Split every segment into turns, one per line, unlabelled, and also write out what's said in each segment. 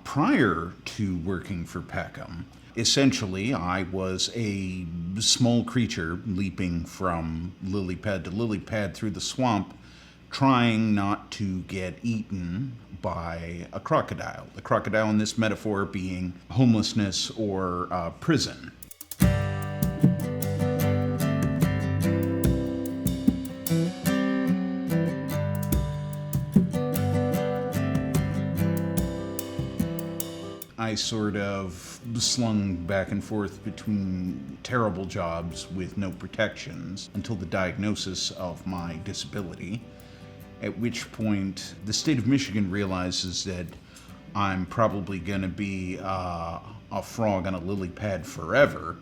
Prior to working for Peckham, essentially I was a small creature leaping from lily pad to lily pad through the swamp, trying not to get eaten by a crocodile. The crocodile in this metaphor being homelessness or prison. I sort of slung back and forth between terrible jobs with no protections until the diagnosis of my disability, at which point the state of Michigan realizes that I'm probably going to be a frog on a lily pad forever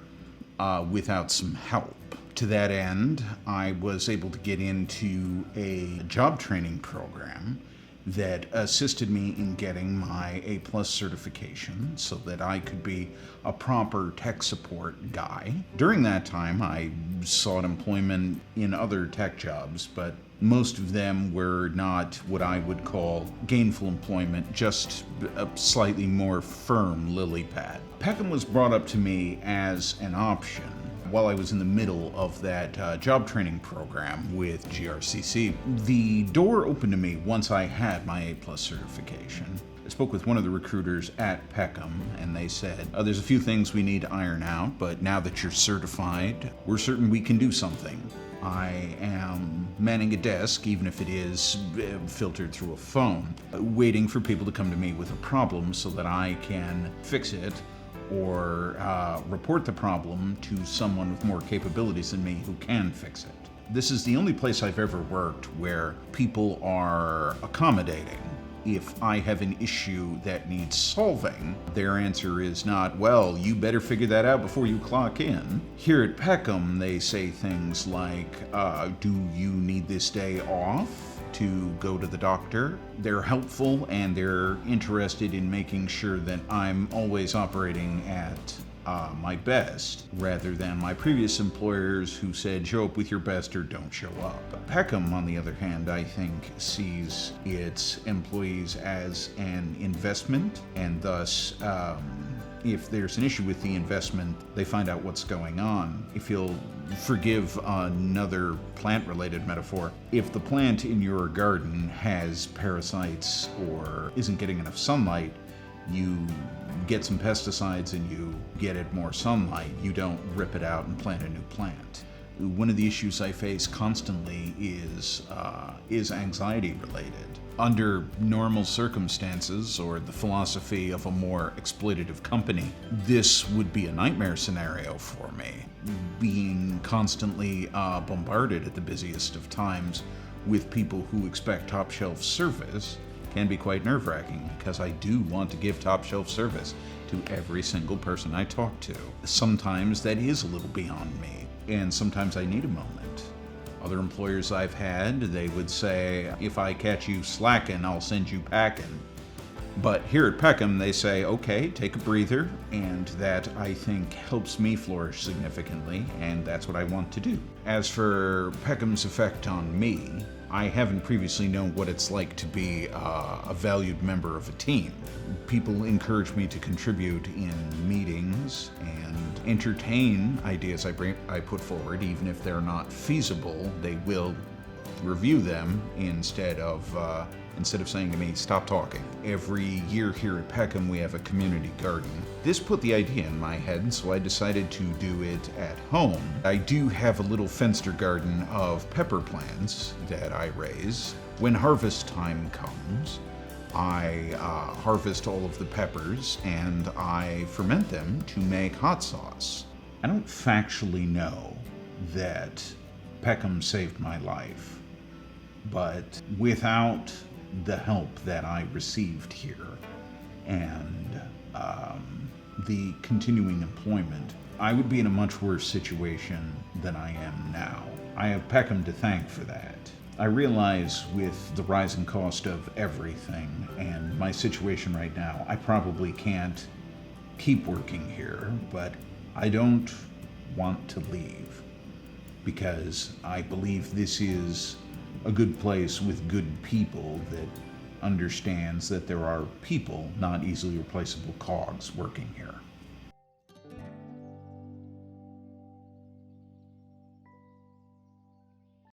without some help. To that end, I was able to get into a job training program that assisted me in getting my A+ certification so that I could be a proper tech support guy. During that time, I sought employment in other tech jobs, but most of them were not what I would call gainful employment, just a slightly more firm lily pad. Peckham was brought up to me as an option while I was in the middle of that job training program with GRCC. The door opened to me once I had my A+ certification. I spoke with one of the recruiters at Peckham, and they said, there's a few things we need to iron out, but now that you're certified, we're certain we can do something. I am manning a desk, even if it is filtered through a phone, waiting for people to come to me with a problem so that I can fix it or report the problem to someone with more capabilities than me who can fix it. This is the only place I've ever worked where people are accommodating. If I have an issue that needs solving, their answer is not, well, you better figure that out before you clock in. Here at Peckham, they say things like, do you need this day off to go to the doctor? They're helpful and they're interested in making sure that I'm always operating at my best, rather than my previous employers who said show up with your best or don't show up. Peckham, on the other hand, I think sees its employees as an investment, and thus if there's an issue with the investment, they find out what's going on. If you'll forgive another plant-related metaphor, if the plant in your garden has parasites or isn't getting enough sunlight, you get some pesticides and you get it more sunlight. You don't rip it out and plant a new plant. One of the issues I face constantly is anxiety related. Under normal circumstances, or the philosophy of a more exploitative company, this would be a nightmare scenario for me. Being constantly bombarded at the busiest of times with people who expect top shelf service can be quite nerve-wracking, because I do want to give top shelf service to every single person I talk to. Sometimes that is a little beyond me, and sometimes I need a moment. Other employers I've had, they would say, if I catch you slacking, I'll send you packing. But here at Peckham, they say, okay, take a breather, and that, I think, helps me flourish significantly, and that's what I want to do. As for Peckham's effect on me, I haven't previously known what it's like to be a valued member of a team. People encourage me to contribute in meetings and entertain ideas I put forward. Even if they're not feasible, they will review them instead of saying to me, stop talking. Every year here at Peckham, we have a community garden. This put the idea in my head, so I decided to do it at home. I do have a little fenster garden of pepper plants that I raise. When harvest time comes, I harvest all of the peppers and I ferment them to make hot sauce. I don't factually know that Peckham saved my life, but without the help that I received here and the continuing employment, I would be in a much worse situation than I am now. I have Peckham to thank for that. I realize with the rising cost of everything and my situation right now, I probably can't keep working here, but I don't want to leave because I believe this is a good place with good people that understands that there are people, not easily replaceable cogs, working here.